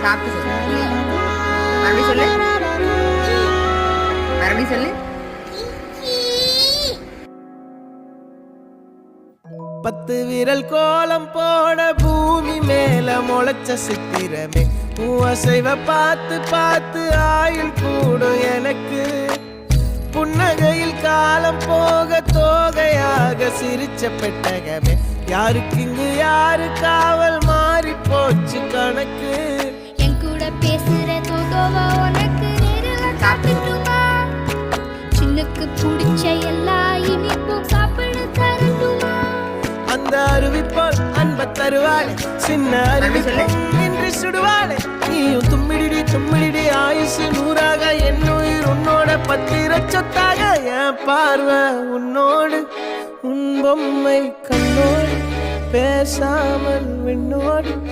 சாப்பிட்டு சொல்லு. மறுபடியும் சொல்லு. மறுபடியும் சொல்லு. 10 விரல் கோலம் போட பூமி மேல முளைச்ச சித்திரமே, அசைவ பார்த்து பார்த்து ஆயுள் கூடும் எனக்கு. புன்னகையில் காலம் போக தோகையாக சிரிச்ச பெட்டகமே, யாருக்கு இங்கு யாரு காவல் மாறி போச்சு கணக்கு. என் கூட பேசுற தோதோவா உனக்கு நேரில் காட்டுமா? சின்னுக்கு பிடிச்ச எல்லா இனிப்பும் சாப்பிட தரட்டுமா? அந்த அருவிப்போல் அன்ப தருவாளே, சின்ன அருவிப்போல் நின்று சுடுவாளே. நீயும் தும்மிடி தும்மிடி ஆயுசு 100ஆக, என் உயிர் உன்னோட 10 சொத்தாக. என் பார்வை உன்னோடு, உன் பொம்மை கண்ணோடு, பேசாமல் விண்ணோடு.